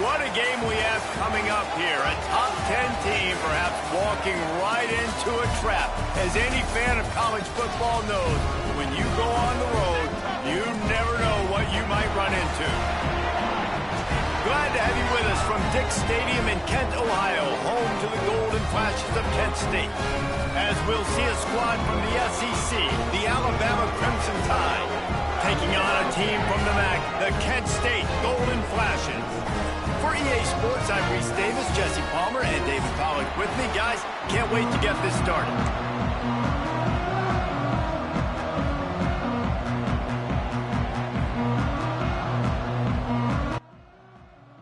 What a game we have coming up here. A top 10 team perhaps walking right into a trap. As any fan of college football knows, when you go on the road, you never know what you might run into. Glad to have you with us from Dick's Stadium in Kent, Ohio, home to the Golden Flashes of Kent State. As we'll see a squad from the SEC, the Alabama Crimson Tide, taking on a team from the MAC, the Kent State Golden Flashes. For EA Sports, I'm Reese Davis, Jesse Palmer, and David Pollack with me. Guys, can't wait to get this started.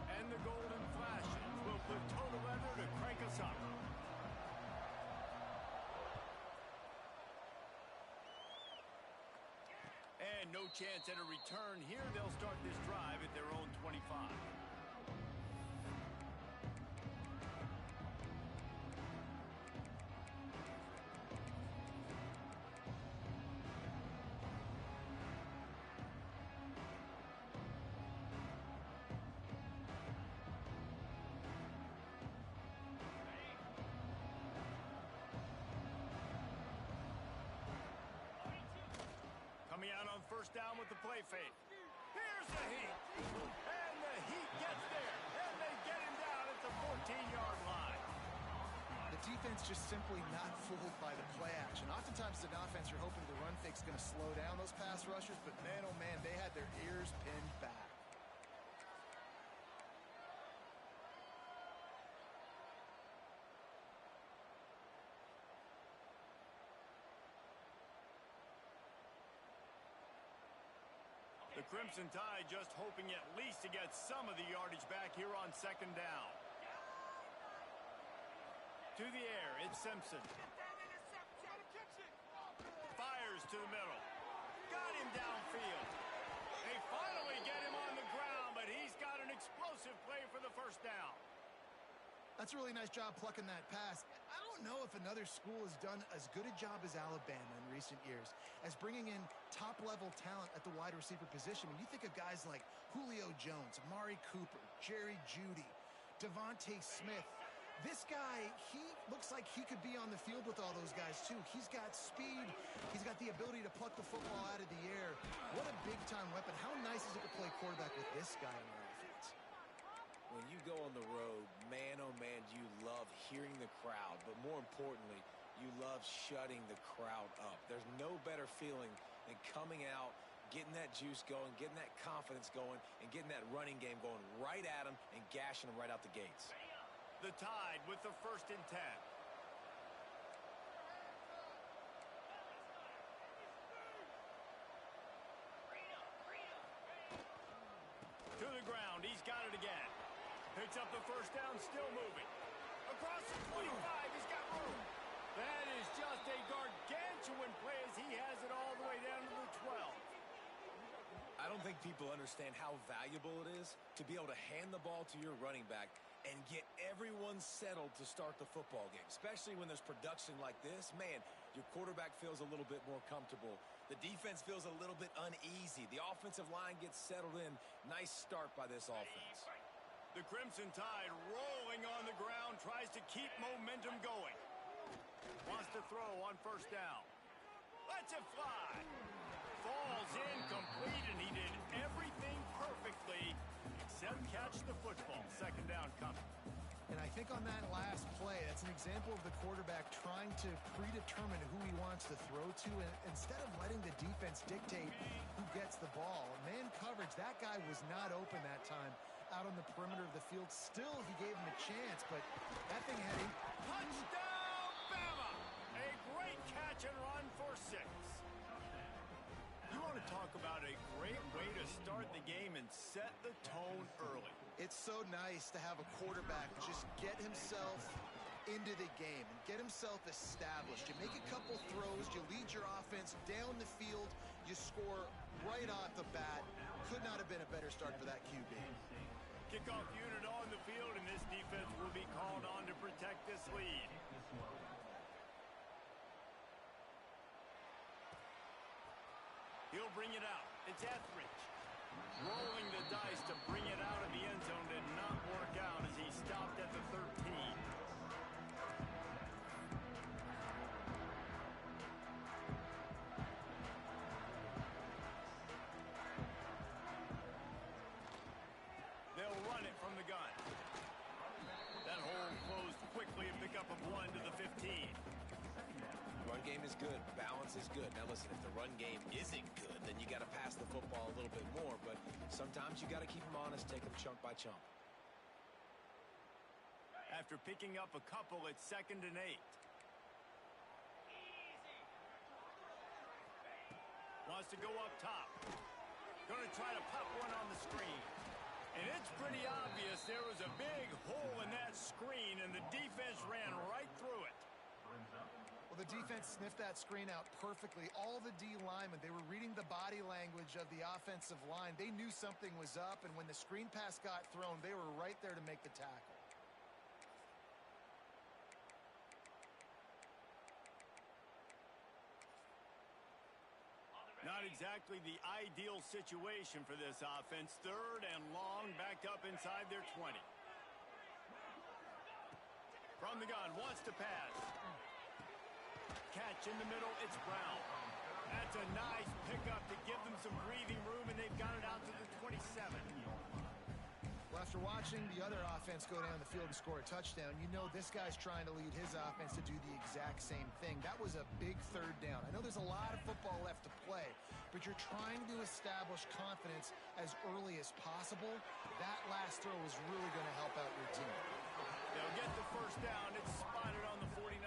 And the Golden Flashes will put total weather to crank us up. And no chance at a return here. They'll start this drive at their own 25. Coming out on first down with the play fake. Here's the heat. And the heat gets there. And they get him down at the 14-yard line. The defense just simply not fooled by the play action. Oftentimes, as an offense, you're hoping the run fake's going to slow down those pass rushers, but man, oh man, they had their ears pinned back. The Crimson Tide just hoping at least to get some of the yardage back here on second down. To the air, it's Simpson. Fires to the middle. Got him downfield. They finally get him on the ground, but he's got an explosive play for the first down. That's a really nice job plucking that pass. I don't know if another school has done as good a job as Alabama in recent years as bringing in top-level talent at the wide receiver position. When you think of guys like Julio Jones, Amari Cooper, Jerry Jeudy, Devontae Smith, this guy, he looks like he could be on the field with all those guys too. He's got speed. He's got the ability to pluck the football out of the air. What a big-time weapon. How nice is it to play quarterback with this guy in our offense? When you go on the road, man, oh man, you love hearing the crowd, but more importantly, you love shutting the crowd up. There's no better feeling than coming out, getting that juice going, getting that confidence going, and getting that running game going right at them and gashing them right out the gates. The Tide with the 1st and 10. To the ground, he's got it again. Picks up the first down, still moving. Across the 25, he's got room. That is just a gargantuan play as he has it all the way down to the 12. I don't think people understand how valuable it is to be able to hand the ball to your running back and get everyone settled to start the football game, especially when there's production like this. Man, your quarterback feels a little bit more comfortable. The defense feels a little bit uneasy. The offensive line gets settled in. Nice start by this offense. The Crimson Tide rolling on the ground, tries to keep momentum going. Wants to throw on first down. Lets it fly. Falls incomplete, and he did everything perfectly except catch the football. Second down coming. And I think on that last play, that's an example of the quarterback trying to predetermine who he wants to throw to, and instead of letting the defense dictate who gets the ball. Man coverage, that guy was not open that time out on the perimeter of the field. Still, he gave him a chance, but that thing had him. Touchdown, Bama! A great catch and run for 6. You want to talk about a great way to start the game and set the tone early. It's so nice to have a quarterback just get himself into the game and get himself established. You make a couple throws, you lead your offense down the field, you score right off the bat. Could not have been a better start for that QB. Kickoff unit on the field, and this defense will be called on to protect this lead. He'll bring it out. It's Etheridge. Rolling the dice to bring it out of the end zone did not work quickly a pickup of 1 to the 15. Run game is good. Balance is good. Now listen, if the run game isn't good, then you got to pass the football a little bit more. But sometimes you got to keep them honest, take them chunk by chunk. After picking up a couple, it's 2nd and 8. Wants to go up top. Going to try to pop one on the screen. And it's pretty obvious there was a big hole in that screen, and the defense ran right through it. Well, the defense sniffed that screen out perfectly. All the D linemen, they were reading the body language of the offensive line. They knew something was up, and when the screen pass got thrown, they were right there to make the tackle. Not exactly the ideal situation for this offense. 3rd and long, backed up inside their 20. From the gun, wants to pass. Catch in the middle, it's Brown. That's a nice pickup to give them some breathing room, and they've got it out to the 27. Well, after watching the other offense go down the field and score a touchdown, you know this guy's trying to lead his offense to do the exact same thing. That was a big 3rd down. I know there's a lot of football left to play, but you're trying to establish confidence as early as possible. That last throw is really going to help out your team. They'll get the 1st down. It's spotted on the 49.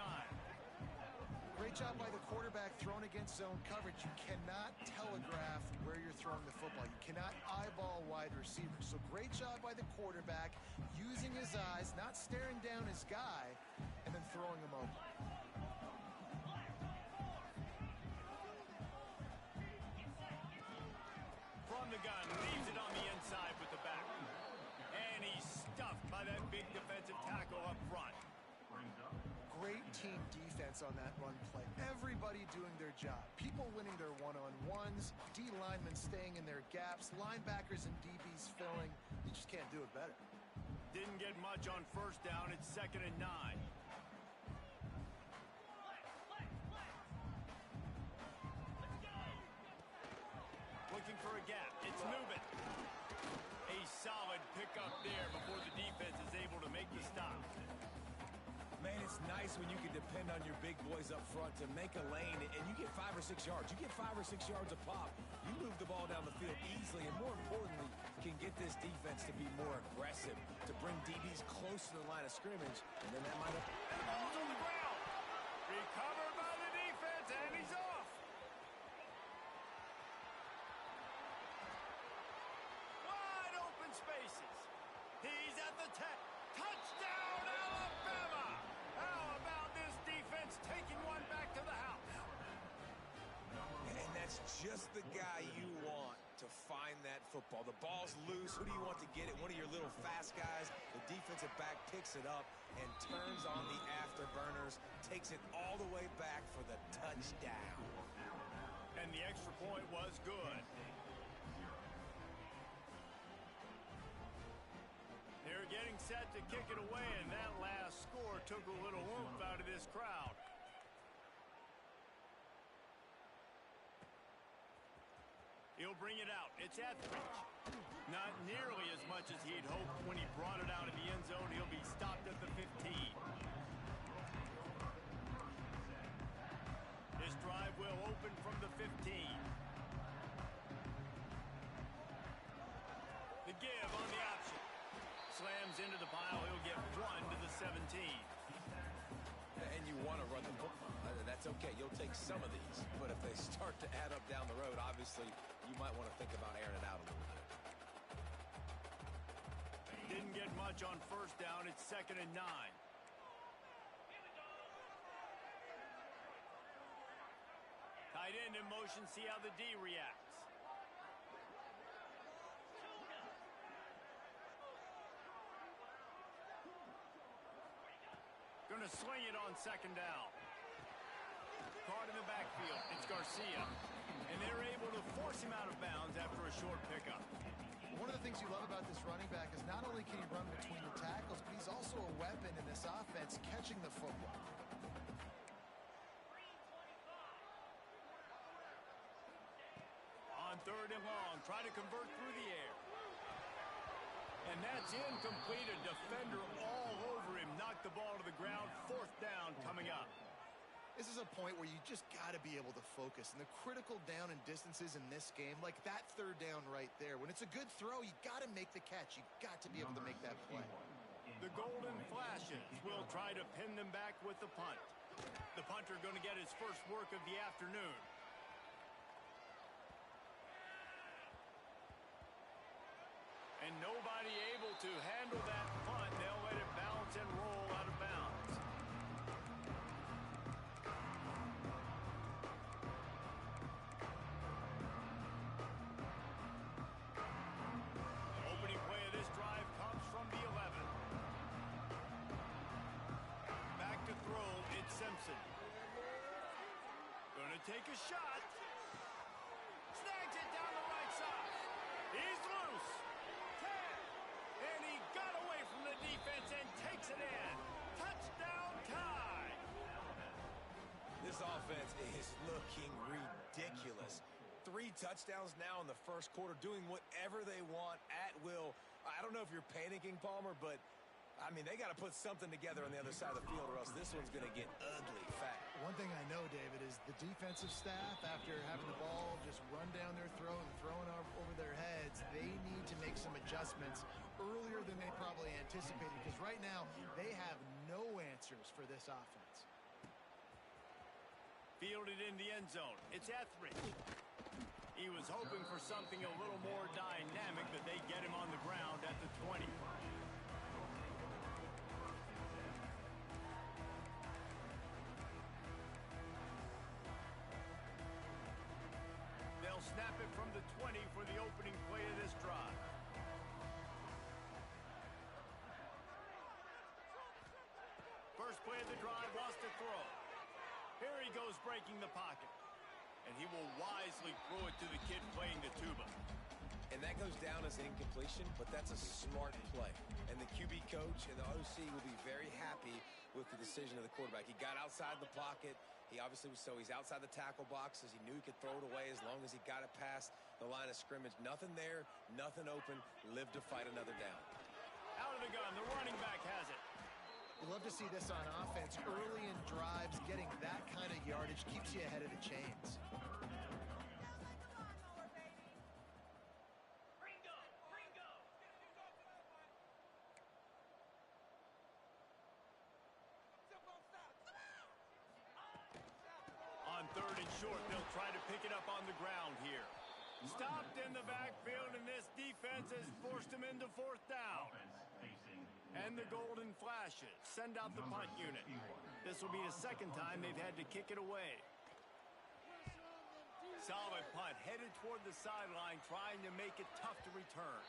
Great job by the quarterback thrown against zone coverage. You cannot telegraph where you're throwing the football. You cannot eyeball wide receivers. So great job by the quarterback using his eyes, not staring down his guy, and then throwing him open. From the gun, leaves it on the inside with the back. And he's stuffed by that big defensive tackle up front. Great team defense on that run play. Everybody doing their job. People winning their one-on-ones. D linemen staying in their gaps. Linebackers and DBs filling. You just can't do it better. Didn't get much on 1st down. It's 2nd and 9. Looking for a gap. It's Newman. A solid pickup there before the defense is able to make the stop. Man, it's nice when you can depend on your big boys up front to make a lane, and you get 5 or 6 yards. You get 5 or 6 yards a pop. You move the ball down the field easily, and more importantly, can get this defense to be more aggressive, to bring DBs close to the line of scrimmage, and then that might have... And the ball's on the ground. Recovered by the defense, and he's off. Wide open spaces. He's at the 10. Touchdown, Alabama! How about this defense taking one back to the house? And that's just the guy you want to find that football. The ball's loose. Who do you want to get it? One of your little fast guys. The defensive back picks it up and turns on the afterburners, takes it all the way back for the touchdown. And the extra point was good. They're getting set to kick it away, and that last score took a little oomph out of this crowd. He'll bring it out. It's Etheridge. Not nearly as much as he'd hoped when he brought it out of the end zone. He'll be stopped at the 15. This drive will open from the 15. The give on the option. Slams into the pile. He'll get 1 to the 17. And you want to run the football. That's okay. You'll take some of these. But if they start to add up down the road, obviously, you might want to think about airing it out a little bit. Didn't get much on 1st down. It's 2nd and 9. Tight end in motion. See how the D reacts. Going to sling it on 2nd down. Caught in the backfield. It's Garcia. And they're able to force him out of bounds after a short pickup. One of the things you love about this running back is not only can he run between the tackles, but he's also a weapon in this offense catching the football. On 3rd and long, try to convert through the air. And That's incomplete. A defender all over him. Knocked the ball to the ground. 4th down coming up. This is a point where you just got to be able to focus. And the critical down and distances in this game, like that 3rd down right there, when it's a good throw, you got to make the catch. You got to be able to make that play. The Golden Flashes will try to pin them back with the punt. The punter going to get his first work of the afternoon. And nobody able to handle that punt. They'll let it bounce and roll out of bounds. The opening play of this drive comes from the 11. Back to throw, it's Simpson. Gonna take a shot. Snags it down the right side. He's loose. And he got away from the defense and takes it in. Touchdown tie. This offense is looking ridiculous. 3 touchdowns now in the first quarter, doing whatever they want at will. I don't know if you're panicking, Palmer, but, I mean, they got to put something together on the other side of the field or else this one's going to get ugly fast. One thing I know, David, is the defensive staff, after having the ball just run down their throat and thrown over their heads, they need to make some adjustments earlier than they probably anticipated, because right now they have no answers for this offense. Fielded in the end zone. It's Etheridge. He was hoping for something a little more dynamic, but they get him on the ground at the 20. They'll snap it from the 20 for the opening play of this drive. First play of the drive, lost to throw. Here he goes breaking the pocket. And he will wisely throw it to the kid playing the tuba. And that goes down as an incompletion, but that's a smart play. And the QB coach and the OC will be very happy with the decision of the quarterback. He got outside the pocket. He obviously was he's outside the tackle box as he knew he could throw it away as long as he got it past the line of scrimmage. Nothing there, nothing open. Live to fight another down. Out of the gun, the running back has it. You love to see this on offense early in drives. Getting that kind of yardage keeps you ahead of the chains. On 3rd and short, they'll try to pick it up on the ground here. Stopped in the backfield, and this defense has forced him into 4th down. And the Golden Flashes send out the punt unit. This will be the 2nd time they've had to kick it away. Solid punt, headed toward the sideline, trying to make it tough to return.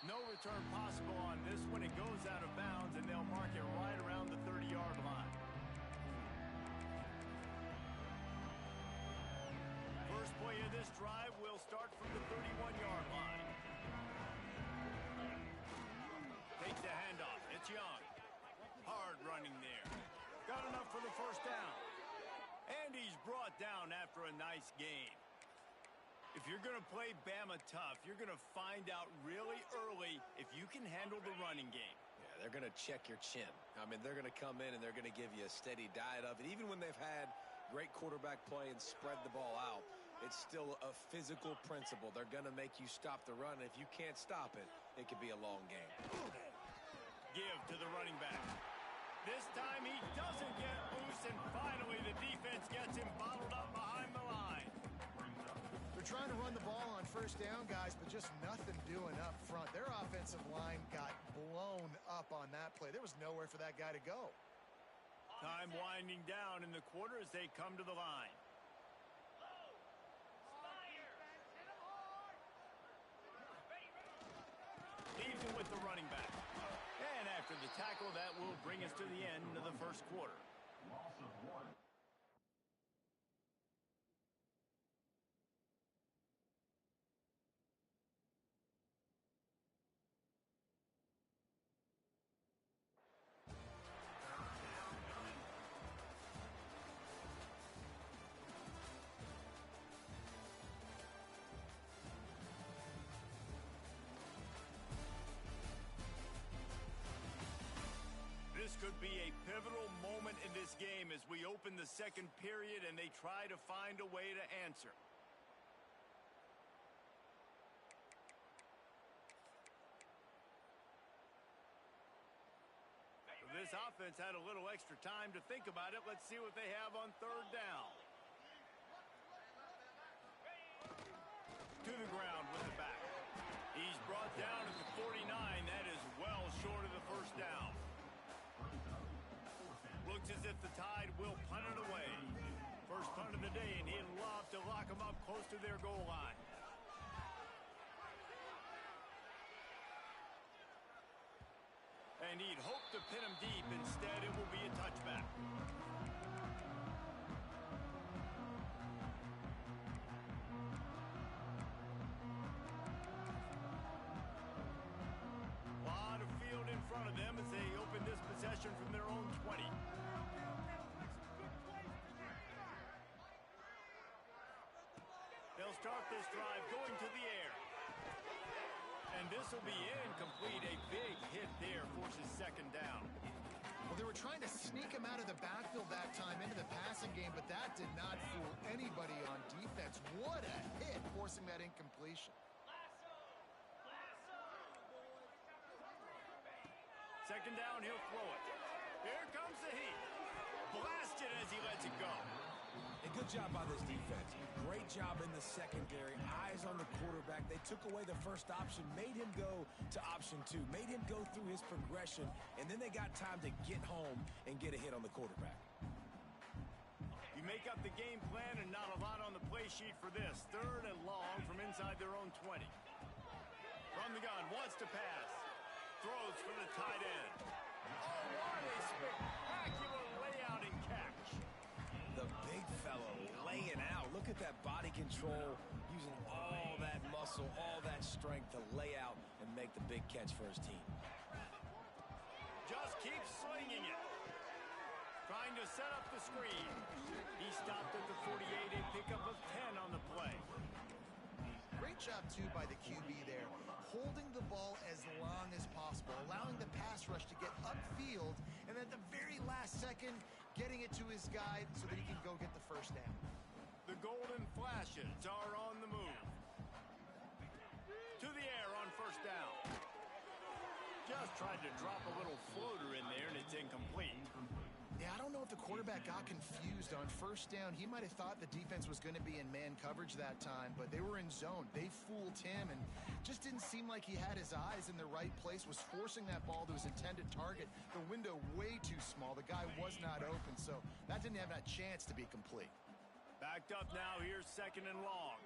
No return possible on this one. It goes out of bounds, and they'll mark it right around the 30-yard line. First play of this drive will start from the 31-yard line. Takes the handoff. It's Young. Hard running there. Got enough for the 1st down. And he's brought down after a nice gain. If you're going to play Bama tough, you're going to find out really early if you can handle the running game. Yeah, they're going to check your chin. I mean, they're going to come in and they're going to give you a steady diet of it. Even when they've had great quarterback play and spread the ball out, it's still a physical principle. They're going to make you stop the run. And if you can't stop it, it could be a long game. Give to the running back. This time he doesn't get loose, and finally the defense gets him bottled up behind the line. They're trying to run the ball on 1st down, guys, but just nothing doing up front. Their offensive line got blown up on that play. There was nowhere for that guy to go. Time winding down in the quarter as they come to the line. Leaves him with the running back. And after the tackle, that will bring us to the end of the 1st quarter. Loss of 1. watching this game as we open the second period and they try to find a way to answer. This offense had a little extra time to think about it. Let's see what they have on third down. To the ground with the back. He's brought down at the 49. That is well short of the first down. Looks as if the Tide will punt it away. First punt of the day, and he'd love to lock them up close to their goal line. And he'd hope to pin him deep. Instead, it will be a touchback. A lot of field in front of them as they open this possession from their own 20. They'll start this drive going to the air. And this will be incomplete. A big hit there forces second down. Well, they were trying to sneak him out of the backfield that time into the passing game, but that did not fool anybody on defense. What a hit, forcing that incompletion. Second down, he'll throw it. Here comes the heat. Blasted as he lets it go. A good job by this defense. Great job in the secondary. Eyes on the quarterback. They took away the first option, made him go to option 2, made him go through his progression, and then they got time to get home and get a hit on the quarterback. You make up the game plan and not a lot on the play sheet for this. Third and long from inside their own 20. From the gun, wants to pass. Throws for the tight end. Oh, what a spectacular layout and catch. The big fellow laying out. Look at that body control, using all that muscle, all that strength to lay out and make the big catch for his team. Just keeps slinging it. Trying to set up the screen. He stopped at the 48, a pickup of 10 on the play. Great job, too, by the QB there. Holding the ball as long as possible, allowing the pass rush to get upfield, and at the very last second, getting it to his guy so that he can go get the first down. The Golden Flashes are on the move. To the air on first down. Just tried to drop a little floater in there, and it's incomplete. Yeah, I don't know if the quarterback got confused on first down. He might have thought the defense was going to be in man coverage that time, but they were in zone. They fooled him and just didn't seem like he had his eyes in the right place, was forcing that ball to his intended target. The window way too small. The guy was not open, so that didn't have that chance to be complete. Backed up now. Here's second and long.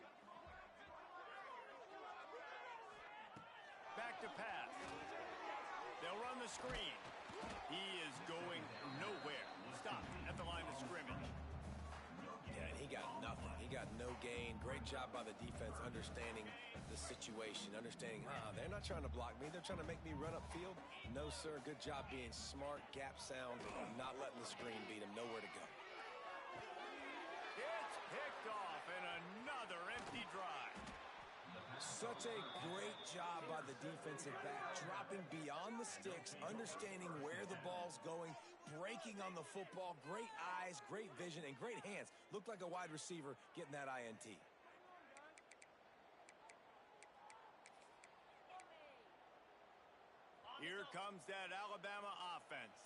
Back to pass. They'll run the screen. He is going nowhere. Stopped at the line of scrimmage. Yeah, and he got nothing. He got no gain. Great job by the defense understanding the situation, understanding, they're not trying to block me. They're trying to make me run upfield. No, sir. Good job being smart, gap sound, not letting the screen beat him. Nowhere to go. It's picked off and another empty drive. Such a great job by the defensive back, dropping beyond the sticks, understanding where the ball's going, breaking on the football. Great eyes, great vision, and great hands. Looked like a wide receiver getting that INT. Here comes that Alabama offense.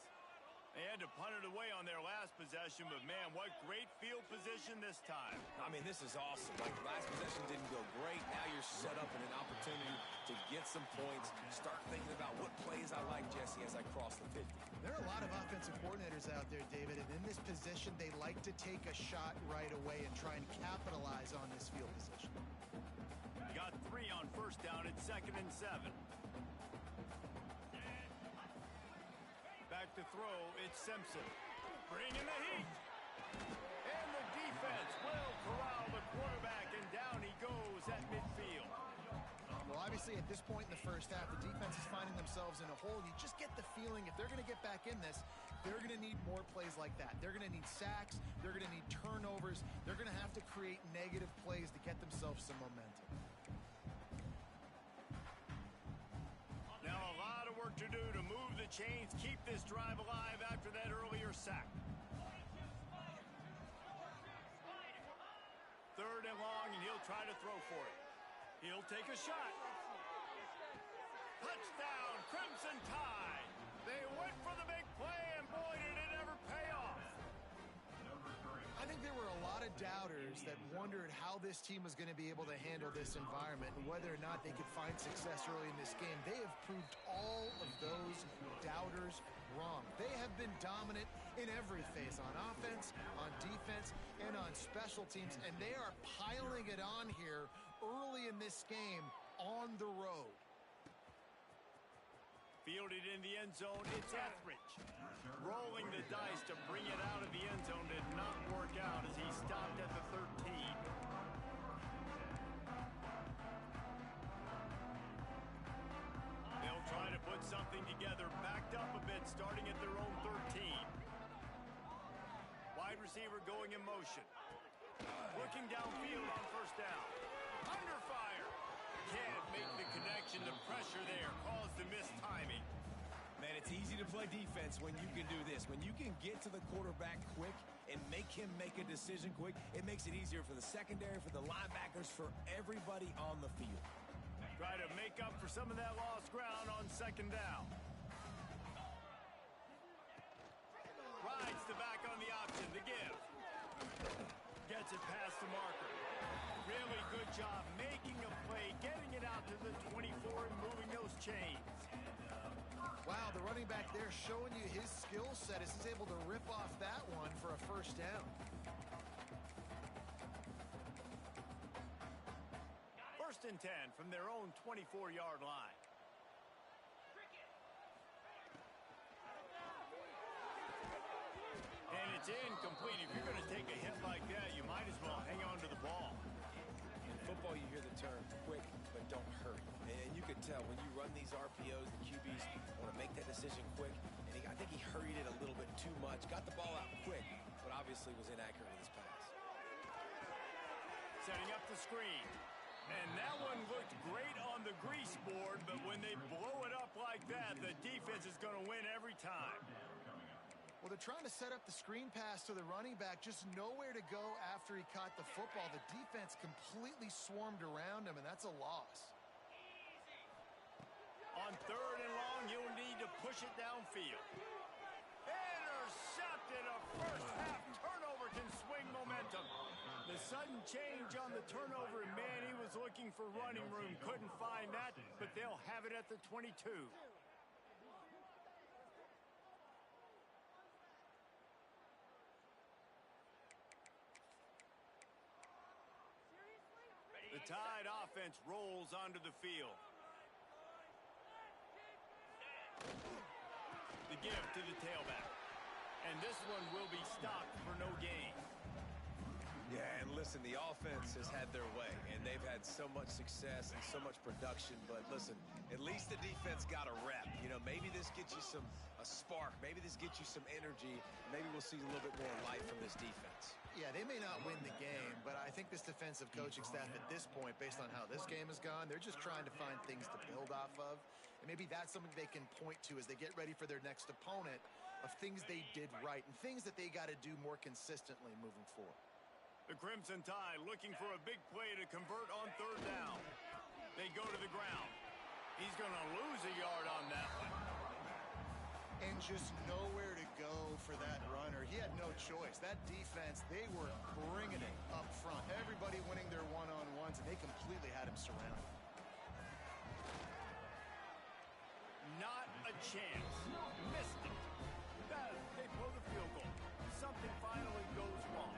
They had to punt it away on their last possession, but man, what great field position this time. I mean, this is awesome. Like, last possession didn't go great. Now you're set up in an opportunity to get some points. Start thinking about what plays I like, Jesse, as I cross the 50. There are a lot of offensive coordinators out there, David, and in this position, they like to take a shot right away and try and capitalize on this field position. Got 3 on first down at 2nd and 7. Back to throw, it's Simpson. Bringing the heat. And the defense will corral the quarterback, and down he goes at midfield. Well, obviously, at this point in the first half, the defense is finding themselves in a hole. You just get the feeling if they're going to get back in this, they're going to need more plays like that. They're going to need sacks. They're going to need turnovers. They're going to have to create negative plays to get themselves some momentum. Now a lot of work to do to move the chains, keep this drive alive after that earlier sack. 3rd and long, and he'll try to throw for it. He'll take a shot. Touchdown, Crimson Tide. They went for the big play, and boy, did it ever pay off. I think there were a lot of doubters that wondered how this team was going to be able to handle this environment and whether or not they could find success early in this game. They have proved all of those doubters wrong. They have been dominant in every phase, on offense, on defense, and on special teams, and they are piling it on here early in this game on the road. Fielded in the end zone, it's Etheridge. Rolling the dice to bring it out of the end zone did not work out as he stopped at the 13. They'll try to put something together, backed up a bit, starting at their own 13. Wide receiver going in motion. Looking downfield on 1st down. Under fire. Can't make the connection. The pressure there caused the missed timing. Man, it's easy to play defense when you can do this. When you can get to the quarterback quick and make him make a decision quick, it makes it easier for the secondary, for the linebackers, for everybody on the field. Try to make up for some of that lost ground on 2nd down. Rides the back on the option, the give. Gets it past the marker. Really good job making a play, getting it out to the 24 and moving those chains. Wow, the running back there showing you his skill set as he's able to rip off that one for a 1st down. 1st and 10 from their own 24-yard line. And it's incomplete. If you're going to take a hit like that, you might as well hang on to the ball. In football, you hear the term quick, but don't hurry. And you can tell when you run these RPOs, the QBs want to make that decision quick. And I think he hurried it a little bit too much. Got the ball out quick, but obviously was inaccurate with his pass. Setting up the screen. And that one looked great on the grease board, but when they blow it up like that, the defense is going to win every time. Well, they're trying to set up the screen pass to the running back, just nowhere to go after he caught the football. The defense completely swarmed around him, and that's a loss. On 3rd and long, you'll need to push it downfield. Intercepted. A first-half turnover can swing momentum. The sudden change on the turnover, and man, he was looking for running room. Couldn't find that, but they'll have it at the 22. The Tide offense rolls onto the field. The give to the tailback. And this one will be stopped for no gain. Yeah, and listen, the offense has had their way, and they've had so much success and so much production. But listen, at least the defense got a rep. You know, maybe this gets you a spark. Maybe this gets you some energy. Maybe we'll see a little bit more life from this defense. Yeah, they may not win the game, but I think this defensive coaching staff at this point, based on how this game has gone, they're just trying to find things to build off of. And maybe that's something they can point to as they get ready for their next opponent, of things they did right and things that they got to do more consistently moving forward. The Crimson Tide looking for a big play to convert on 3rd down. They go to the ground. He's going to lose a yard on that one. And just nowhere to go for that runner. He had no choice. That defense, they were bringing it up front. Everybody winning their one-on-ones, and they completely had him surrounded. Not a chance. Missed it. They blow the field goal. Something finally goes wrong.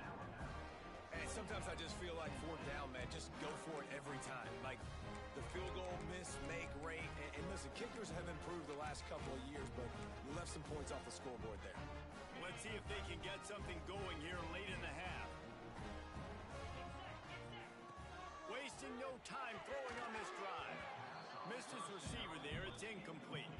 And sometimes I just feel like 4th down, man, just go for it every time. Like the field goal miss, make, great. And listen, kickers have improved the last couple of years, but you left some points off the scoreboard there. Let's see if they can get something going here late in the half. Wasting no time throwing on this drive. Missed his receiver there. It's incomplete.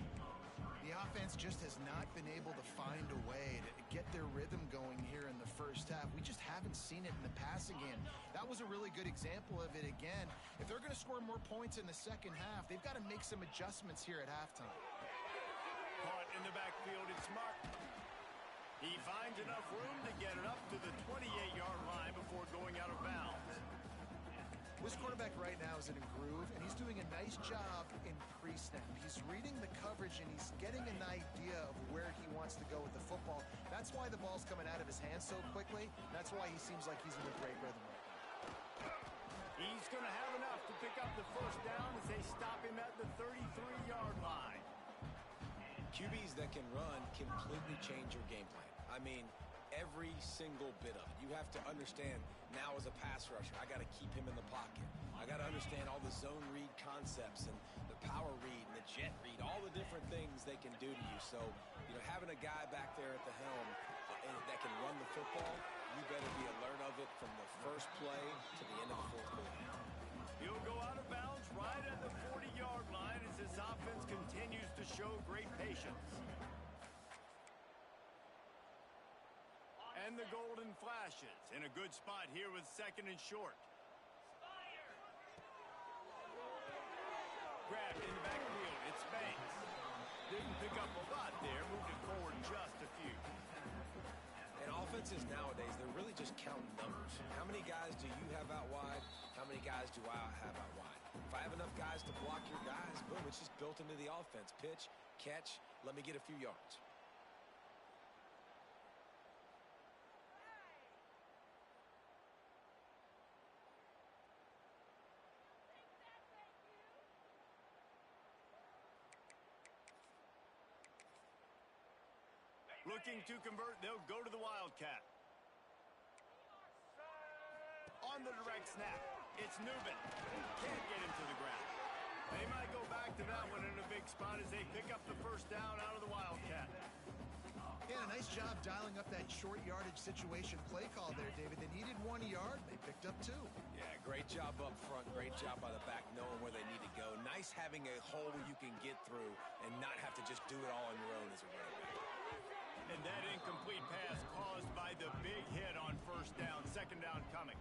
The offense just has not been able to find a way to get their rhythm going here in the 1st half. We just haven't seen it in the passing game. That was a really good example of it again. If they're going to score more points in the 2nd half, they've got to make some adjustments here at halftime. Caught in the backfield. It's Mark. He finds enough room to get it up to the 28-yard line before going out of bounds. This quarterback right now is in a groove, and he's doing a nice job in pre-snap. He's reading the coverage, and he's getting an idea of where he wants to go with the football. That's why the ball's coming out of his hands so quickly. That's why he seems like he's in a great rhythm right now. He's going to have enough to pick up the first down as they stop him at the 33-yard line. QBs that can run completely change your game plan. I mean, every single bit of it. You have to understand now as a pass rusher, I got to keep him in the pocket. I got to understand all the zone read concepts and the power read and the jet read, all the different things they can do to you. So, having a guy back there at the helm that can run the football, you better be alert of it from the first play to the end of the fourth quarter. He'll go out of bounds right at the 40-yard line as his offense continues to show great patience. And the golden flashes in a good spot here with 2nd and short. Grabbed in the backfield. It's Banks. Didn't pick up a lot there. Moved it forward just a few. And offenses nowadays, they're really just counting numbers. How many guys do you have out wide? How many guys do I have out wide? If I have enough guys to block your guys, boom, it's just built into the offense. Pitch, catch, let me get a few yards. Looking to convert, they'll go to the Wildcat. On the direct snap, it's Newman. Can't get him to the ground. They might go back to that one in a big spot as they pick up the first down out of the Wildcat. Yeah, a nice job dialing up that short yardage situation play call there, David. They needed 1 yard. They picked up 2. Yeah, great job up front. Great job by the back knowing where they need to go. Nice having a hole you can get through and not have to just do it all on your own as a running back. And that incomplete pass caused by the big hit on first down. 2nd down coming.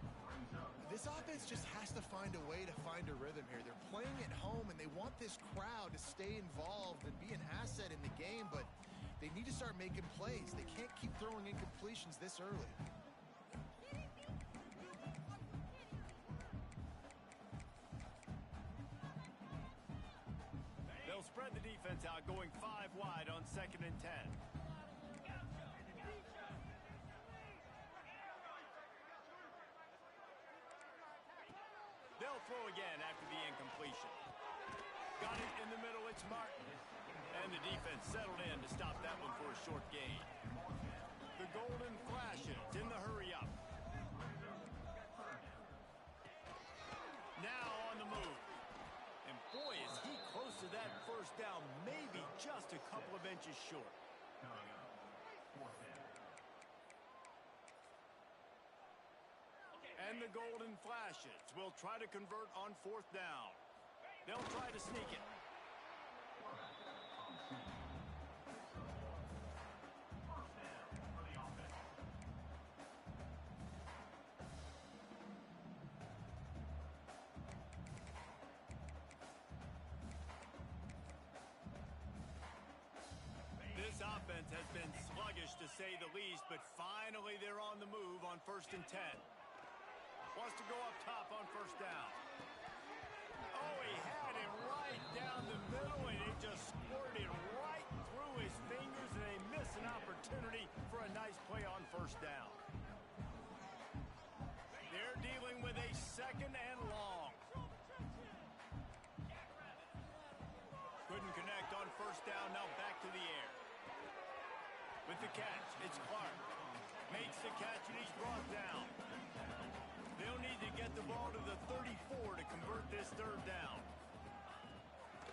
This offense just has to find a way to find a rhythm here. They're playing at home, and they want this crowd to stay involved and be an asset in the game, but they need to start making plays. They can't keep throwing incompletions this early. They'll spread the defense out, going 5 wide on 2nd and 10. They'll throw again after the incompletion. Got it in the middle, it's Martin. And the defense settled in to stop that one for a short gain. The golden flashes in the hurry-up. Now on the move. And boy, is he close to that first down, maybe just a couple of inches short. And the golden flashes will try to convert on 4th down. They'll try to sneak it. This offense has been sluggish to say the least, but finally they're on the move on 1st and 10. Wants to go up top on 1st down. Oh, he had him right down the middle, and it just squirted right through his fingers, and they miss an opportunity for a nice play on 1st down. They're dealing with a 2nd and long. Couldn't connect on 1st down, now back to the air. With the catch, it's Clark. Makes the catch, and he's brought down. They'll need to get the ball to the 34 to convert this 3rd down.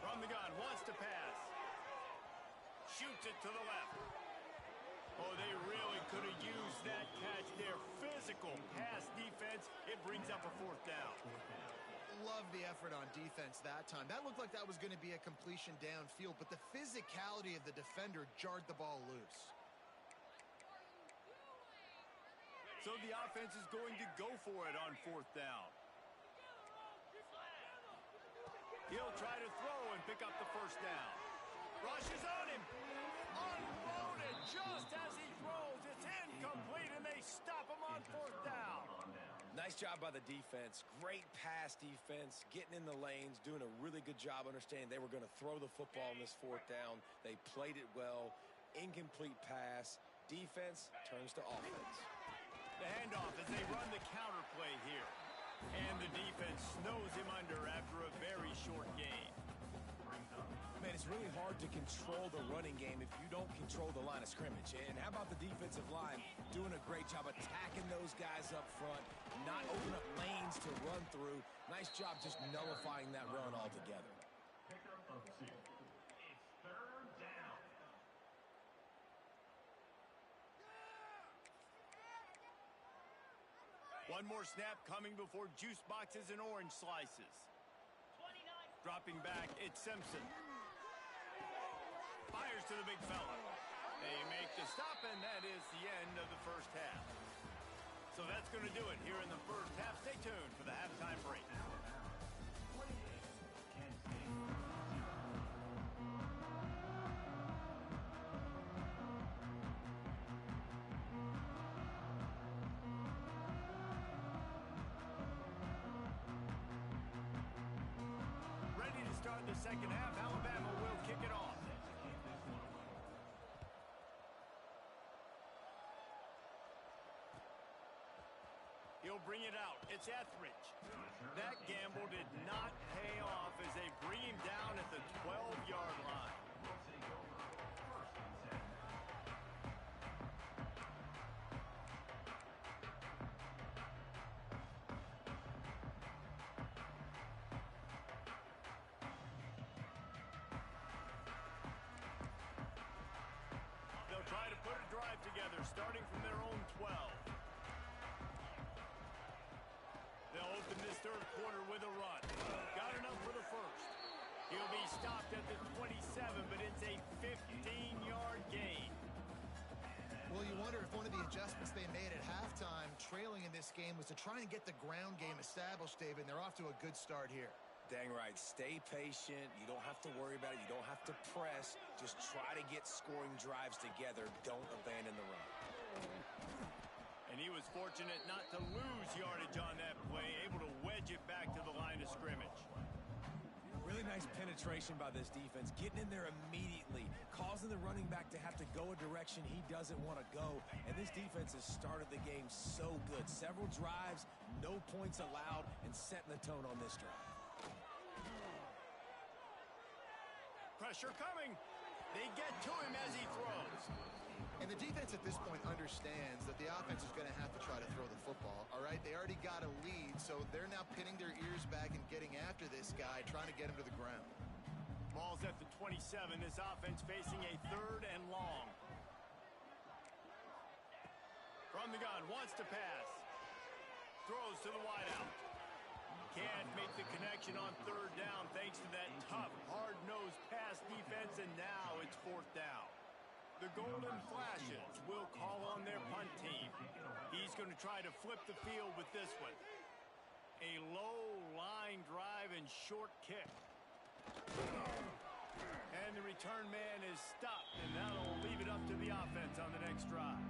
From the gun, wants to pass. Shoots it to the left. Oh, they really could have used that catch there. Physical pass defense. It brings up a 4th down. Love the effort on defense that time. That looked like that was going to be a completion downfield, but the physicality of the defender jarred the ball loose. So the offense is going to go for it on 4th down. He'll try to throw and pick up the 1st down. Rushes on him. Unloaded just as he throws. Nice job by the defense. Great pass defense, getting in the lanes, doing a really good job understanding they were going to throw the football on this fourth down. They played it well. Incomplete pass. Defense turns to offense. The handoff as they run the counter play here. And the defense snows him under after a very short gain. Man, it's really hard to control the running game if you don't control the line of scrimmage. And how about the defensive line doing a great job attacking those guys up front, not opening up lanes to run through. Nice job just nullifying that run altogether. One more snap coming before juice boxes and orange slices. Dropping back, it's Simpson. Fires to the big fella. They make the stop, and that is the end of the first half. So that's going to do it here in the first half. Stay tuned for the halftime break. Ready to start the second half. Alabama will kick it off. He'll bring it out. It's Etheridge. That gamble did not pay off as they bring him down at the 12-yard line. They'll try to put a drive together, starting from their own 12. They'll open this third quarter with a run. Got enough for the first. He'll be stopped at the 27, but it's a 15-yard gain. Well, you wonder if one of the adjustments they made at halftime, trailing in this game, was to try and get the ground game established, David, and they're off to a good start here. Dang right. Stay patient. You don't have to worry about it. You don't have to press. Just try to get scoring drives together. Don't abandon the run. And he was fortunate not to lose yardage on that play, able to wedge it back to the line of scrimmage. Really nice penetration by this defense, getting in there immediately, causing the running back to have to go a direction he doesn't want to go. And this defense has started the game so good. Several drives, no points allowed, and setting the tone on this drive. Pressure coming. They get to him as he throws. And the defense at this point understands that the offense is going to have to try to throw the football, all right? They already got a lead, so they're now pinning their ears back and getting after this guy, trying to get him to the ground. Ball's at the 27. This offense facing a third and long. From the gun, wants to pass. Throws to the wideout. Can't make the connection on third down thanks to that tough, hard-nosed pass defense, and now it's fourth down. The Golden Flashes will call on their punt team. He's going to try to flip the field with this one. A low line drive and short kick. And the return man is stopped, and that'll leave it up to the offense on the next drive.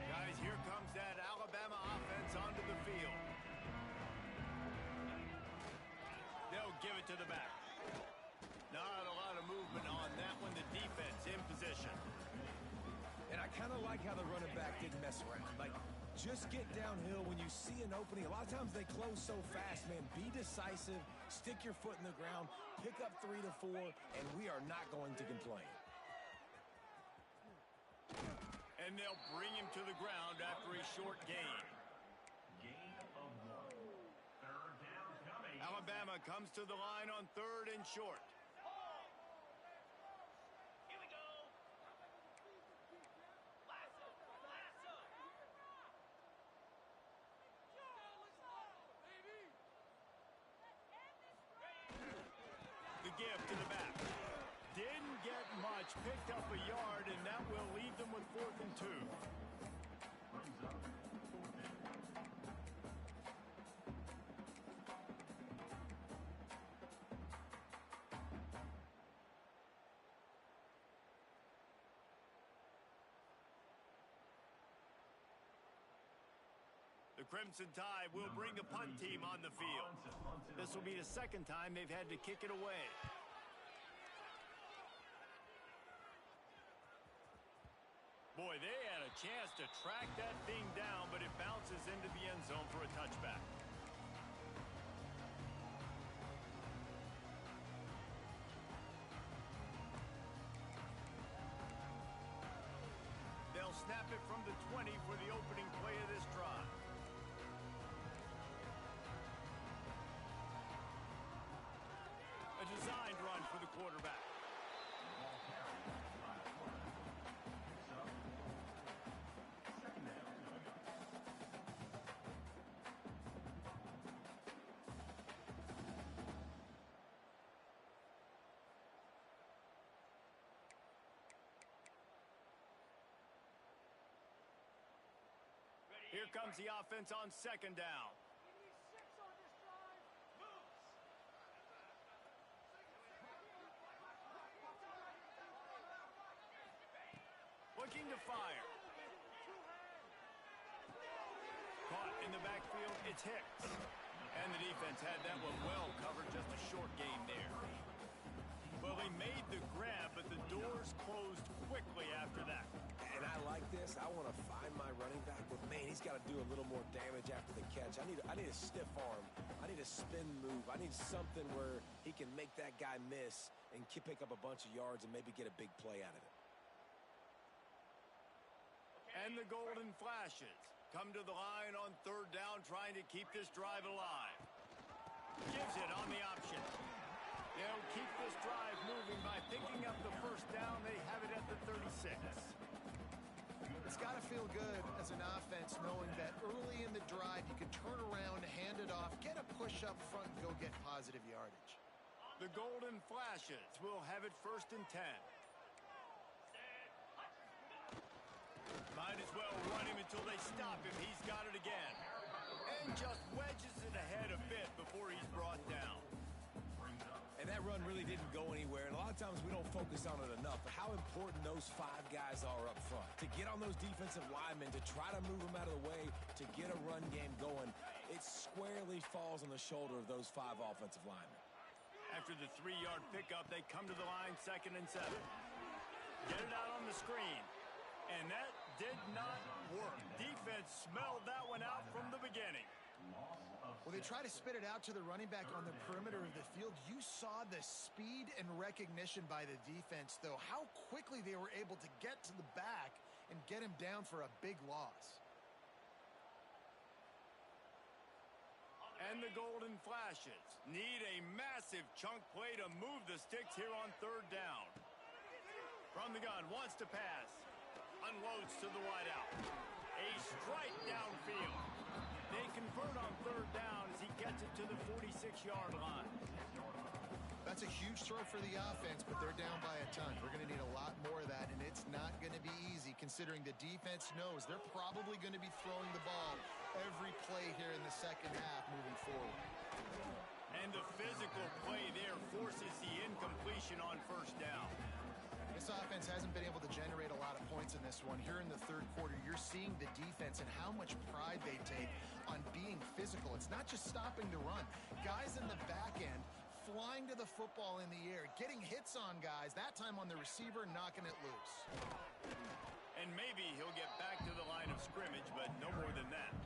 Guys, here comes that Alabama offense onto the field. They'll give it to the back. Not a lot of movement on that one. The defense in position. And I kind of like how the running back didn't mess around. Like, just get downhill when you see an opening. A lot of times they close so fast, man. Be decisive. Stick your foot in the ground. Pick up 3 to 4, and we are not going to complain. And they'll bring him to the ground after a short gain. Alabama comes to the line on third and short. Here we go. Lasso. The give to the back. Didn't get much. Picked up a yard, and that will leave them with 4th and 2. Crimson Tide will bring the punt team on the field. This will be the second time they've had to kick it away. Boy, they had a chance to track that thing down, but it bounces into the end zone for a touchback. They'll snap it from the 20 for the opening play of this drive. A designed run for the quarterback. Here comes the offense on second down. Looking to fire. Caught in the backfield, it's Hicks. And the defense had that one well covered, just a short game there. Well, they made the grab, but the doors closed quickly after that. And I like this. I want to find my running back, but man, he's got to do a little more damage after the catch. I need a stiff arm. I need a spin move. I need something where he can make that guy miss and pick up a bunch of yards and maybe get a big play out of it. And the Golden Flashes come to the line on third down, trying to keep this drive alive. Gives it on the option. They'll keep this drive moving by picking up the first down. They have it at the 36. It's got to feel good as an offense knowing that early in the drive you can turn around, hand it off, get a push up front, and go get positive yardage. The Golden Flashes will have it first and 10. Might as well run him until they stop him. He's got it again. And just wedges it ahead a bit before he's brought down. And that run really didn't go anywhere. And a lot of times we don't focus on it enough. But how important those 5 guys are up front. To get on those defensive linemen, to try to move them out of the way, to get a run game going, it squarely falls on the shoulder of those 5 offensive linemen. After the 3-yard pickup, they come to the line, 2nd and 7. Get it out on the screen. And that did not work. Defense smelled that one out from the beginning. Well, they try to spit it out to the running back on the perimeter of the field. You saw the speed and recognition by the defense, though. How quickly they were able to get to the back and get him down for a big loss. And the Golden Flashes need a massive chunk play to move the sticks here on third down. From the gun, wants to pass. Unloads to the wideout. A strike downfield. They convert on third down as he gets it to the 46-yard line. That's a huge throw for the offense, but they're down by a ton. We're going to need a lot more of that, and it's not going to be easy considering the defense knows they're probably going to be throwing the ball every play here in the second half moving forward. And the physical play there forces the incompletion on first down. This offense hasn't been able to generate a lot of points in this one. Here in the third quarter, you're seeing the defense and how much pride they take on being physical. It's not just stopping the run. Guys in the back end flying to the football in the air, getting hits on guys, that time on the receiver, knocking it loose. And maybe he'll get back to the line of scrimmage, but no more than that.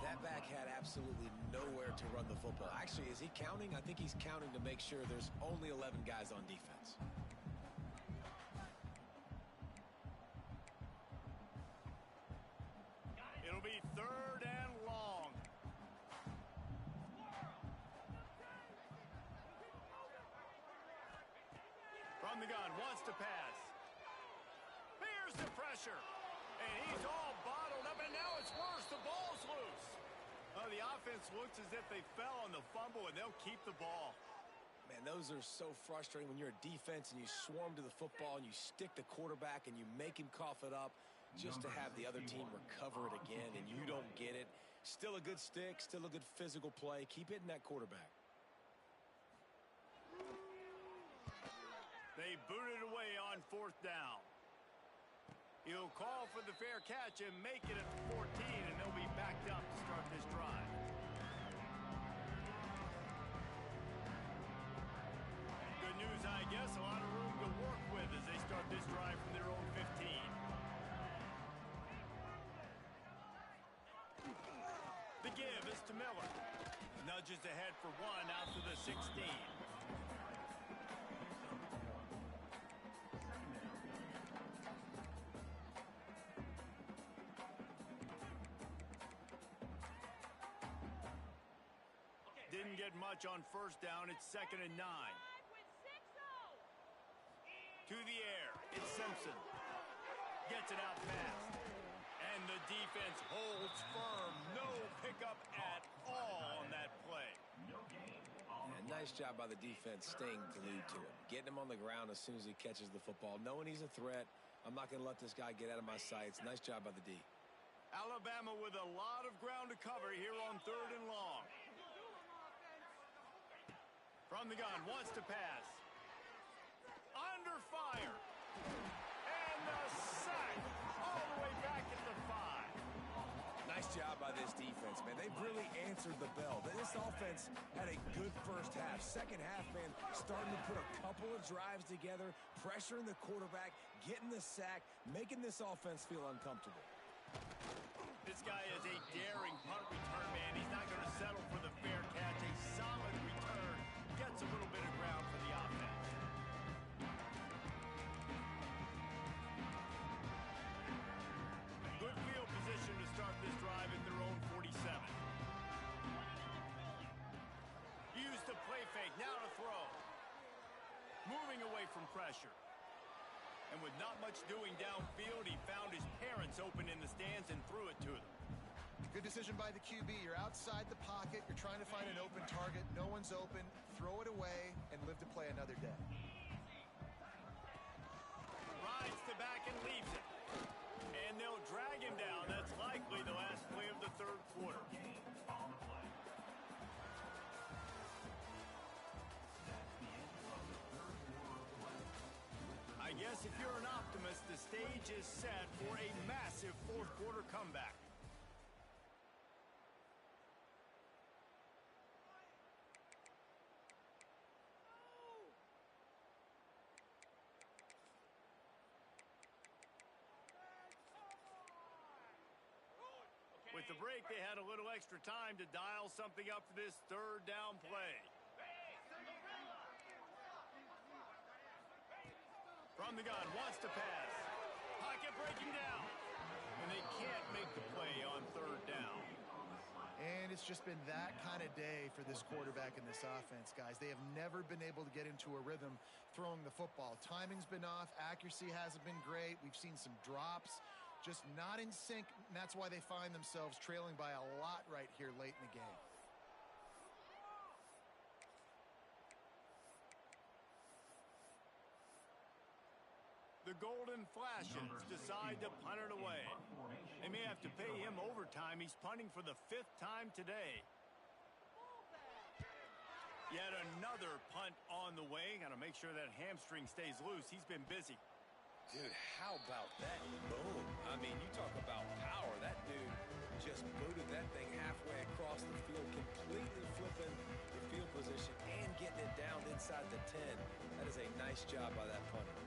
That back had absolutely nowhere to run the football. Actually, is he counting? I think he's counting to make sure there's only 11 guys on defense. It'll be third and long. From the gun, wants to pass. Here's the pressure. And he's all bottled up, and now it's worse. The ball's loose. Oh, the offense looks as if they fell on the fumble, and they'll keep the ball. Man, those are so frustrating when you're a defense and you swarm to the football and you stick the quarterback and you make him cough it up just to have the other team recover it again, and you don't get it. Still a good stick, still a good physical play. Keep hitting that quarterback. They boot it away on fourth down. He'll call for the fair catch and make it at 14, and they'll be back picked up to start this drive. Good news, I guess. A lot of room to work with as they start this drive from their own 15. The give is to Miller. Nudges ahead for one out to the 16. Didn't get much on first down. It's 2nd and 9. To the air. It's Simpson. Gets it out fast. And the defense holds firm. No pickup at all on that play. Yeah, nice job by the defense staying glued to him. Getting him on the ground as soon as he catches the football. Knowing he's a threat. I'm not going to let this guy get out of my sights. Nice job by the D. Alabama with a lot of ground to cover here on 3rd and long. From the gun, wants to pass. Under fire. And the sack. All the way back at the 5. Nice job by this defense, man. They've really answered the bell. This offense had a good first half. Second half, man, starting to put a couple of drives together, pressuring the quarterback, getting the sack, making this offense feel uncomfortable. This guy is a daring punt return man. He's not going to settle for the fair catch. A solid return. Gets a little bit of ground for the offense. Good field position to start this drive at their own 47. Use the play fake. Now to throw. Moving away from pressure. And with not much doing downfield, he found his parents open in the stands and threw it to them. Good decision by the QB. You're outside the pocket. You're trying to find an open target. No one's open. Throw it away and live to play another day. Rides the back and leaves it. And they'll drag him down. That's likely the last play of the 3rd quarter. I guess if you're an optimist, the stage is set for a massive 4th quarter comeback. With the break, they had a little extra time to dial something up for this 3rd down play. From the gun, wants to pass. Pocket breaking down. And they can't make the play on 3rd down. And it's just been that kind of day for this quarterback and this offense, guys. They have never been able to get into a rhythm throwing the football. Timing's been off. Accuracy hasn't been great. We've seen some drops. Just not in sync, and that's why they find themselves trailing by a lot right here late in the game. The Golden Flashes decide to punt it away. They may have to pay him overtime. He's punting for the 5th time today. Yet another punt on the way. Got to make sure that hamstring stays loose. He's been busy. Dude, how about that boom? I mean, you talk about power. That dude just booted that thing halfway across the field, completely flipping the field position and getting it down inside the 10. That is a nice job by that punter.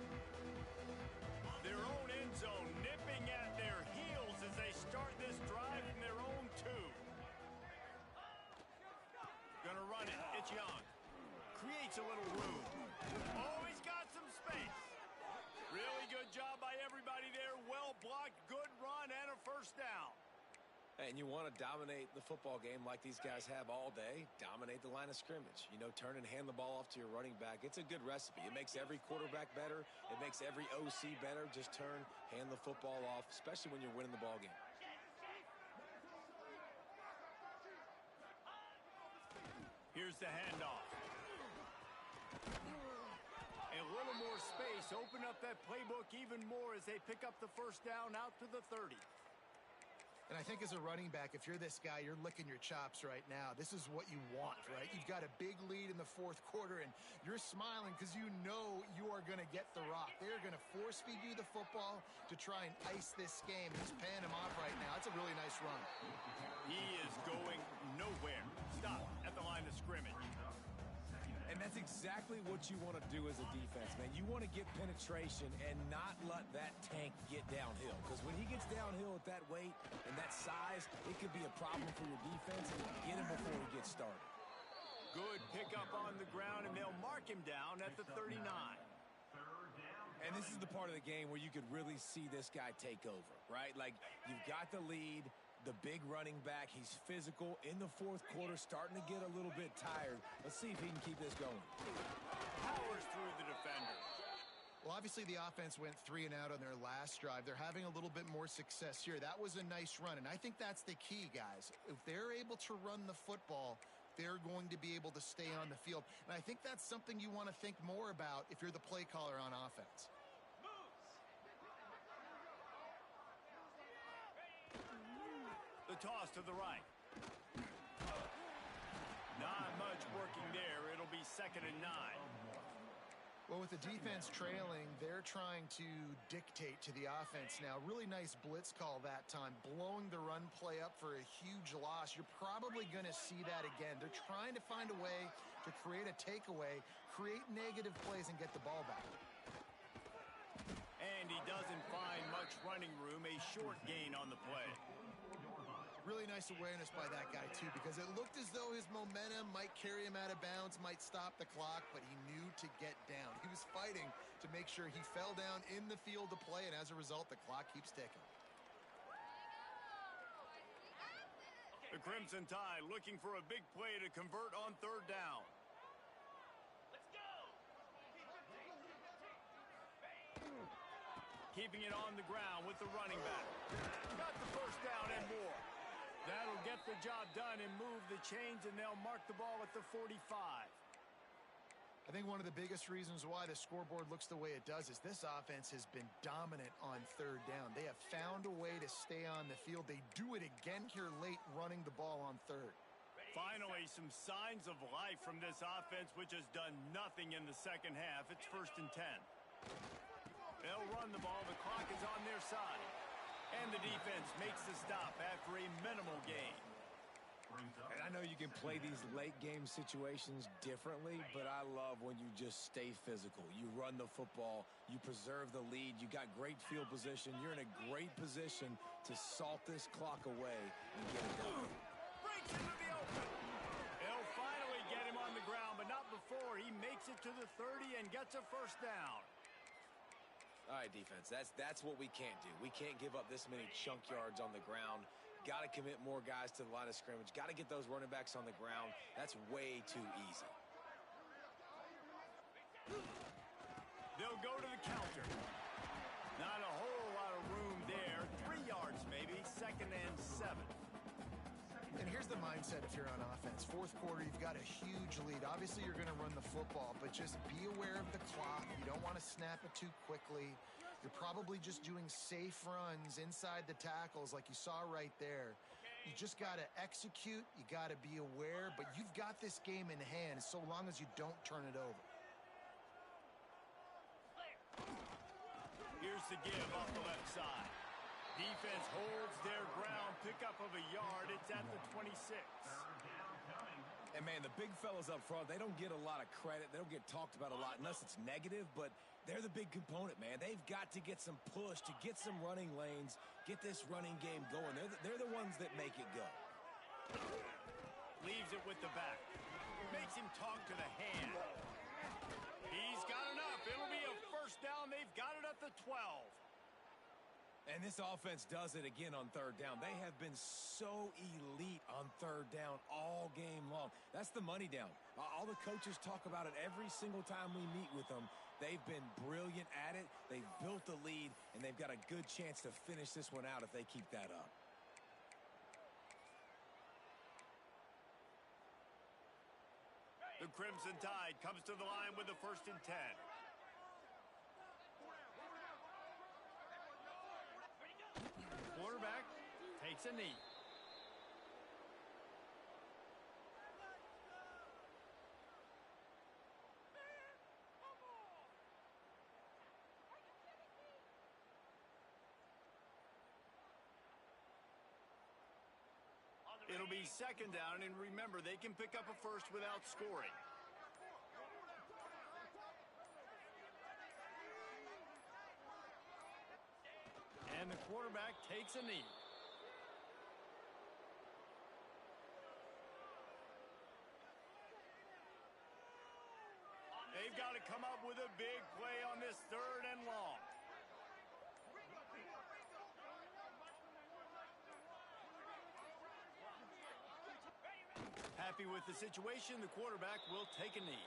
Their own end zone nipping at their heels as they start this drive from their own 2. Gonna run it. It's Young. Creates a little room. Oh, he's got some space. Really good job by everybody there. Well blocked, good run, and a 1st down. And you want to dominate the football game like these guys have all day. Dominate the line of scrimmage. You know, turn and hand the ball off to your running back. It's a good recipe. It makes every quarterback better. It makes every OC better. Just turn, hand the football off, especially when you're winning the ball game. Here's the handoff. A little more space. Open up that playbook even more as they pick up the 1st down out to the 30. And I think as a running back, if you're this guy, you're licking your chops right now. This is what you want, right? You've got a big lead in the fourth quarter, and you're smiling because you know you are going to get the rock. They're going to force feed you the football to try and ice this game. He's paying him off right now. It's a really nice run. He is going nowhere. Stop at the line of scrimmage. And that's exactly what you want to do as a defense, man. You want to get penetration and not let that tank get downhill. Because when he gets downhill at that weight and that size, it could be a problem for your defense. Get him before he gets started. Good pickup on the ground, and they'll mark him down at the 39. And this is the part of the game where you could really see this guy take over, right? Like, you've got the lead. The big running back, he's physical in the fourth quarter, starting to get a little bit tired. Let's see if he can keep this going. Powers through the defender. Well, obviously the offense went 3 and out on their last drive. They're having a little bit more success here. That was a nice run, and I think that's the key, guys. If they're able to run the football, they're going to be able to stay on the field. And I think that's something you want to think more about if you're the play caller on offense. The toss to the right. Not much working there. It'll be 2nd and 9. Well, with the defense trailing, they're trying to dictate to the offense now. Really nice blitz call that time, blowing the run play up for a huge loss. You're probably going to see that again. They're trying to find a way to create a takeaway, create negative plays, and get the ball back. And he doesn't find much running room. A short gain on the play. Really nice awareness by that guy, too, because it looked as though his momentum might carry him out of bounds, might stop the clock, but he knew to get down. He was fighting to make sure he fell down in the field to play, and as a result, the clock keeps ticking. The Crimson Tide looking for a big play to convert on 3rd down. Keeping it on the ground with the running back. Got the 1st down and more. That'll get the job done and move the chains, and they'll mark the ball at the 45. I think one of the biggest reasons why the scoreboard looks the way it does is this offense has been dominant on 3rd down. They have found a way to stay on the field. They do it again here late, running the ball on 3rd. Finally, some signs of life from this offense, which has done nothing in the second half. It's 1st and 10. They'll run the ball. The clock is on their side. And the defense makes the stop after a minimal gain. And I know you can play these late game situations differently, but I love when you just stay physical. You run the football, you preserve the lead, you got great field position, you're in a great position to salt this clock away and get it done. Breaks into the open. They'll finally get him on the ground, but not before he makes it to the 30 and gets a 1st down. All right, defense, that's what we can't do. We can't give up this many chunk yards on the ground. Got to commit more guys to the line of scrimmage. Got to get those running backs on the ground. That's way too easy. They'll go to the counter. Not a whole lot of room there. 3 yards maybe, 2nd and 7. And here's the mindset if you're on offense. 4th quarter, you've got a huge lead. Obviously, you're going to run the football, but just be aware of the clock. You don't want to snap it too quickly. You're probably just doing safe runs inside the tackles like you saw right there. You just got to execute. You got to be aware, but you've got this game in hand so long as you don't turn it over. Here's the give off the left side. Defense holds their ground, pickup of a yard. It's at the 26. And, man, the big fellas up front, they don't get a lot of credit. They don't get talked about a lot unless it's negative, but they're the big component, man. They've got to get some push to get some running lanes, get this running game going. They're the ones that make it go. Leaves it with the back. Makes him talk to the hand. He's got enough. It'll be a 1st down. They've got it at the 12. And this offense does it again on 3rd down. They have been so elite on 3rd down all game long. That's the money down. All the coaches talk about it every single time we meet with them. They've been brilliant at it. They've built the lead, and they've got a good chance to finish this one out if they keep that up. The Crimson Tide comes to the line with the 1st and 10. Quarterback takes takes a knee. It'll be second down, and remember, they can pick up a first without scoring. And the quarterback takes a knee. They've got to come up with a big play on this 3rd and long. Happy with the situation, the quarterback will take a knee.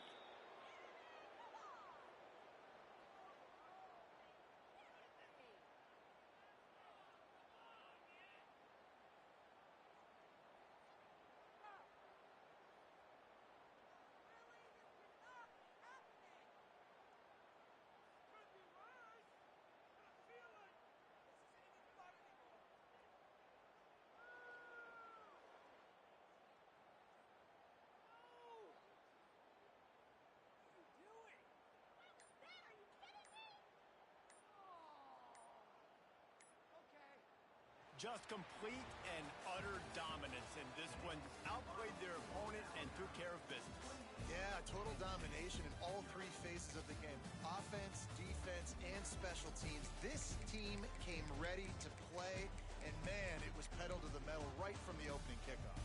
Just complete and utter dominance in this one. Outplayed their opponent and took care of business. Yeah, total domination in all 3 phases of the game. Offense, defense, and special teams. This team came ready to play, and man, it was pedal to the metal right from the opening kickoff.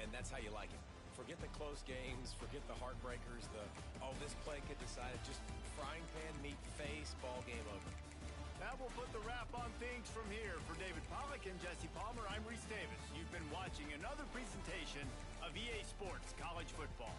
And that's how you like it. Forget the close games, forget the heartbreakers, this play could decide it. Just frying pan meet face, ball game over. That will put the wrap on things from here. For David Pollack and Jesse Palmer, I'm Reese Davis. You've been watching another presentation of EA Sports College Football.